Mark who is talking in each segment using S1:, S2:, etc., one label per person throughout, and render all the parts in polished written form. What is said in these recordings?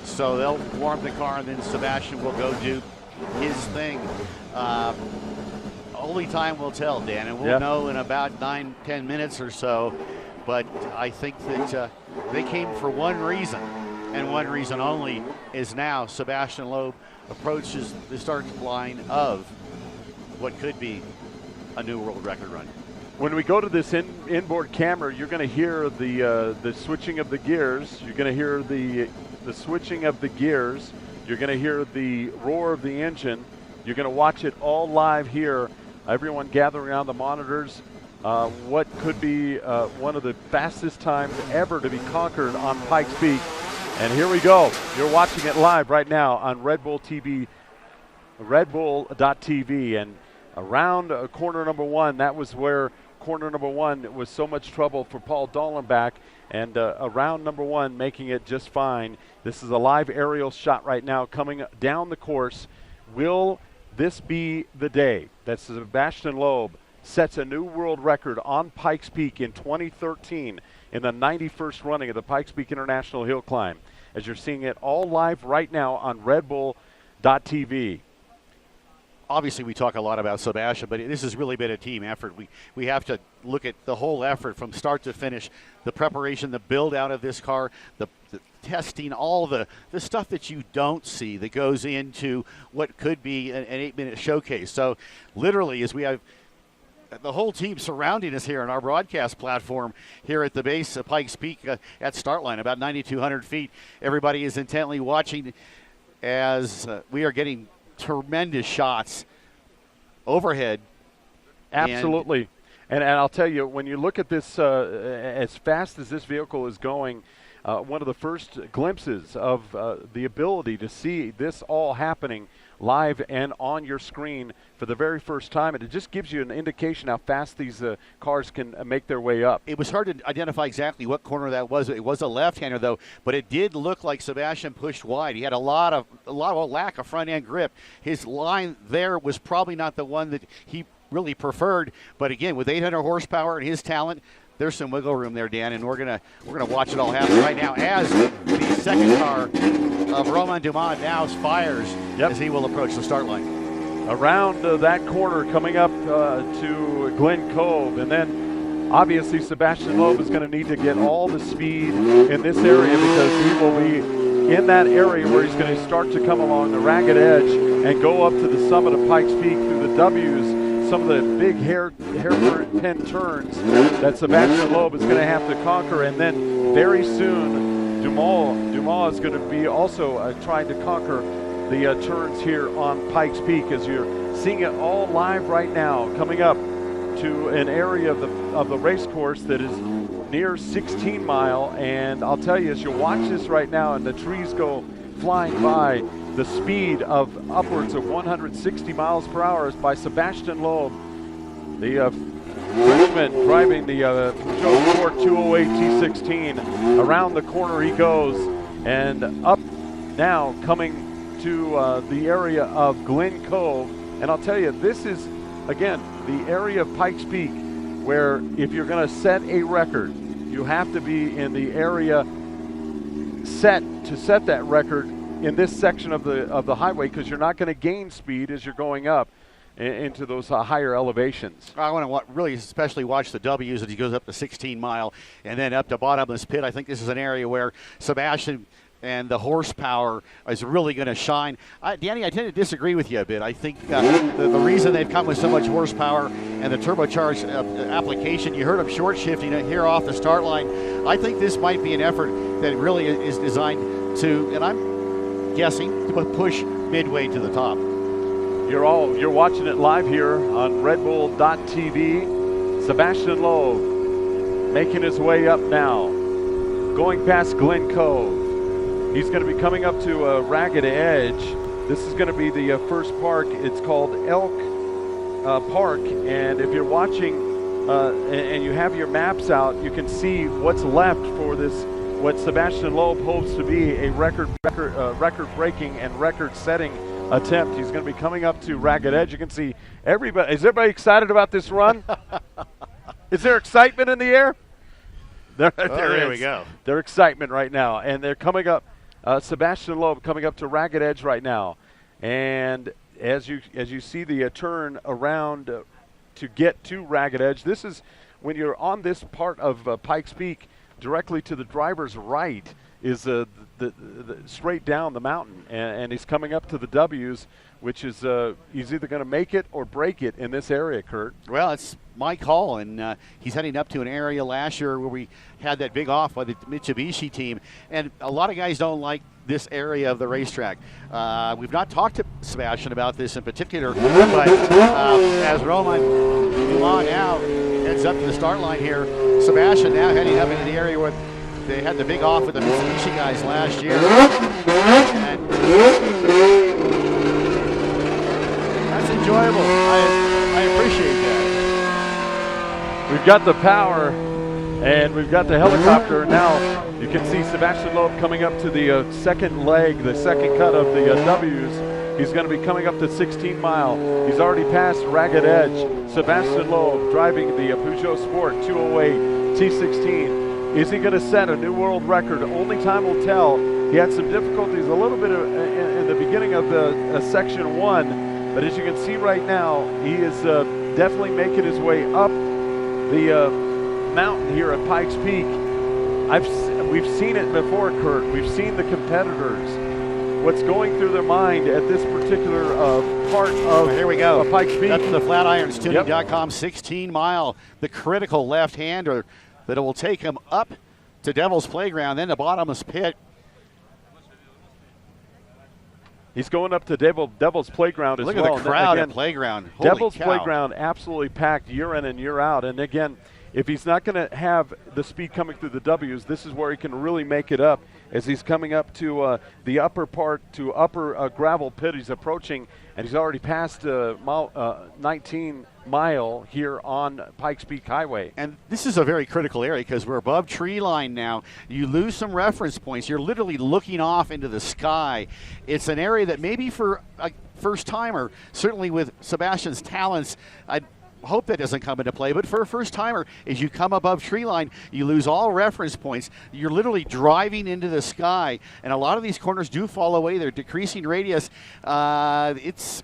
S1: So they'll warm the car, and then Sebastian will go do his thing. Only time will tell, Dan, and we'll know in about 9-10 minutes or so. But I think that they came for one reason, and one reason only, is now Sebastian Loeb approaches the start line of what could be a new world record run.
S2: When we go to this inboard camera, you're going to hear the switching of the gears. You're going to hear the switching of the gears. You're going to hear the roar of the engine. You're going to watch it all live here. Everyone gathering around the monitors. What could be one of the fastest times ever to be conquered on Pikes Peak. And here we go. You're watching it live right now on Red Bull TV, redbull.tv. And around corner number one, that was where corner number one was so much trouble for Paul Dollenbach. And around number one, making it just fine. This is a live aerial shot right now coming down the course. Will this be the day that Sebastian Loeb sets a new world record on Pikes Peak in 2013 in the 91st running of the Pikes Peak International Hill Climb? As you're seeing it all live right now on redbull.tv.
S1: Obviously, we talk a lot about Sebastian, but this has really been a team effort. We have to look at the whole effort from start to finish, the preparation, the build out of this car, the testing, all the stuff that you don't see that goes into what could be an 8-minute showcase. So literally, as we have the whole team surrounding us here on our broadcast platform here at the base of Pikes Peak at start line, about 9,200 feet, everybody is intently watching as we are getting tremendous shots overhead.
S2: Absolutely. And I'll tell you, when you look at this, as fast as this vehicle is going, one of the first glimpses of the ability to see this all happening live and on your screen for the very first time, and it just gives you an indication how fast these cars can make their way up.
S1: It was hard to identify exactly what corner that was. It was a left-hander though, but it did look like Sebastian pushed wide. He had a lot of lack of front-end grip. His line there was probably not the one that he really preferred, but again, with 800 horsepower and his talent, there's some wiggle room there, Dan, and we're gonna watch it all happen right now as the second car of Romain Dumas now fires as he will approach the start line.
S2: Around that corner coming up to Glen Cove, and then obviously Sebastian Loeb is going to need to get all the speed in this area because he will be in that area where he's going to start to come along the ragged edge and go up to the summit of Pikes Peak through the W's. Some of the big hairpin turns that Sebastian Loeb is going to have to conquer, and then very soon Dumas is going to be also trying to conquer the turns here on Pikes Peak, as you're seeing it all live right now, coming up to an area of the race course that is near 16 Mile. And I'll tell you, as you watch this right now and the trees go flying by, the speed of upwards of 160 miles per hour is by Sebastian Loeb, the Frenchman driving the Peugeot Sport 208 T16. Around the corner he goes, and up now coming to the area of Glen Cove. And I'll tell you, this is, again, the area of Pikes Peak where if you're going to set a record, you have to be in the area set that record in this section of the highway, because you're not going to gain speed as you're going up into those higher elevations.
S1: I want to really especially watch the W's as he goes up to 16 Mile and then up to bottomless pit. I think this is an area where Sebastian and the horsepower is really going to shine. Danny, I tend to disagree with you a bit. I think the reason they've come with so much horsepower and the turbocharged application, you heard them short shifting it here off the start line. I think this might be an effort that really is designed to, and I'm guessing, to push midway to the top.
S2: You're watching it live here on redbull.tv. Sebastian Loeb making his way up now, going past Glen Cove. He's going to be coming up to a ragged edge. This is going to be the first park. It's called Elk Park, and if you're watching and you have your maps out, you can see what's left for this, what Sebastian Loeb hopes to be a record-breaking and record-setting attempt. He's going to be coming up to ragged edge. You can see everybody. Is everybody excited about this run? Is there excitement in the air? There
S1: we go.
S2: There's excitement right now, and they're coming up Sebastian Loeb coming up to Ragged Edge right now. And as you see the turn around to get to Ragged Edge, this is when you're on this part of Pikes Peak, directly to the driver's right is the straight down the mountain, and he's coming up to the W's, which is he's either going to make it or break it in this area, Kurt.
S1: Well, it's my call, and he's heading up to an area last year where we had that big off by the Mitsubishi team, and a lot of guys don't like this area of the racetrack. We've not talked to Sebastian about this in particular, but as Roman Dumas now heads up to the start line here, Sebastian now heading up into the area where they had the big off with the Mitsubishi guys last year. And that's enjoyable. I appreciate that.
S2: We've got the power and we've got the helicopter. Now you can see Sebastian Loeb coming up to the second leg, the second cut of the W's. He's going to be coming up the 16 mile. He's already passed Ragged Edge. Sebastian Loeb driving the Peugeot Sport 208 T16. Is he going to set a new world record? Only time will tell. He had some difficulties a little bit in the beginning of the section 1, but as you can see right now, he is definitely making his way up the mountain here at Pikes Peak. We've seen it before, Kurt. We've seen the competitors. What's going through their mind at this particular part of
S1: here we go.
S2: Pikes Peak.
S1: That's the FlatironsTuning.com 16 mile, the critical left-hander that it will take him up to Devil's Playground, then the bottomless pit.
S2: He's going up to Devil's Playground as well.
S1: Look at the crowd at Playground. Holy
S2: Devil's
S1: cow.
S2: Playground absolutely packed year in and year out. And again, if he's not going to have the speed coming through the W's, this is where he can really make it up as he's coming up to the upper part, to upper gravel pit. He's approaching, and he's already passed 19 mile here on Pikes Peak Highway.
S1: And this is a very critical area because we're above tree line now. You lose some reference points. You're literally looking off into the sky. It's an area that maybe for a first-timer, certainly with Sebastian's talents, I hope that doesn't come into play, but for a first-timer, as you come above tree line, you lose all reference points. You're literally driving into the sky, and a lot of these corners do fall away. They're decreasing radius. It's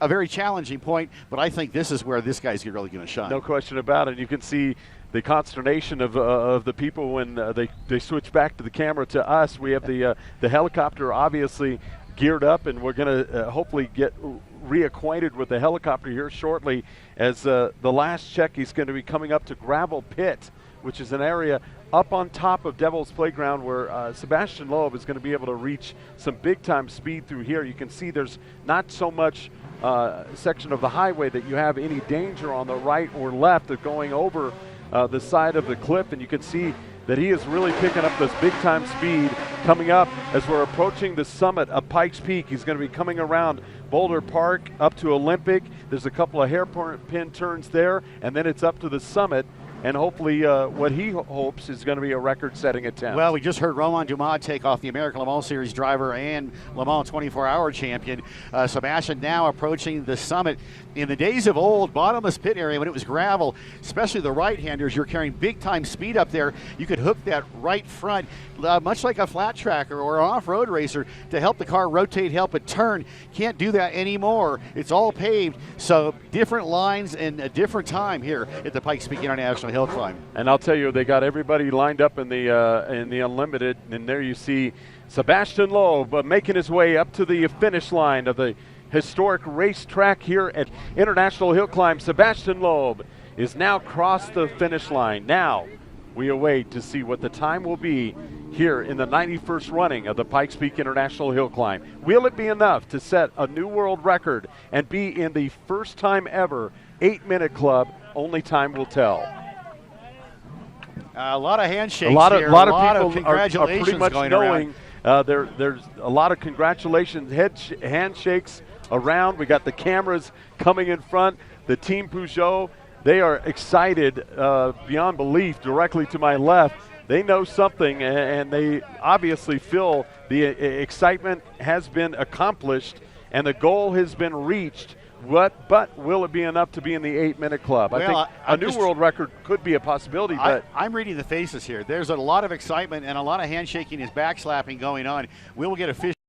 S1: a very challenging point, but I think this is where this guy's really going to shine.
S2: No question about it. You can see the consternation of the people when they switch back to the camera to us. We have the helicopter obviously geared up, and we're going to hopefully get reacquainted with the helicopter here shortly. As the last check, he's going to be coming up to Gravel Pit, which is an area up on top of Devil's Playground where Sebastian Loeb is going to be able to reach some big-time speed through here. You can see there's not so much section of the highway that you have any danger on the right or left of going over the side of the cliff, and you can see that he is really picking up this big-time speed coming up as we're approaching the summit of Pikes Peak. He's going to be coming around Boulder Park up to Olympic. There's a couple of hairpin turns there, and then it's up to the summit. And hopefully what he hopes is going to be a record-setting attempt.
S1: Well, we just heard Roman Dumas take off, the American Le Mans Series driver and Le Mans 24-hour champion. Sebastian now approaching the summit. In the days of old, bottomless pit area, when it was gravel, especially the right-handers, you're carrying big-time speed up there. You could hook that right front, much like a flat tracker or an off-road racer, to help the car rotate, help it turn. Can't do that anymore. It's all paved, so different lines and a different time here at the Pikes Peak International Hill Climb.
S2: And I'll tell you, they got everybody lined up in the Unlimited, and there you see Sebastian Loeb making his way up to the finish line of the historic racetrack here at International Hill Climb. Sebastian Loeb is now crossed the finish line. Now we await to see what the time will be here in the 91st running of the Pikes Peak International Hill Climb. Will it be enough to set a new world record and be in the first time ever 8-minute club? Only time will tell.
S1: A lot of handshakes
S2: A lot
S1: here.
S2: of people
S1: congratulations
S2: are pretty much
S1: going
S2: knowing
S1: around.
S2: there's a lot of congratulations, handshakes around. We got the cameras coming in front. The Team Peugeot, they are excited beyond belief. Directly to my left, they know something, and they obviously feel the excitement has been accomplished and the goal has been reached But will it be enough to be in the 8-minute club?
S1: Well,
S2: I think a new world record could be a possibility. But
S1: I'm reading the faces here. There's a lot of excitement and a lot of handshaking and backslapping going on. We will get official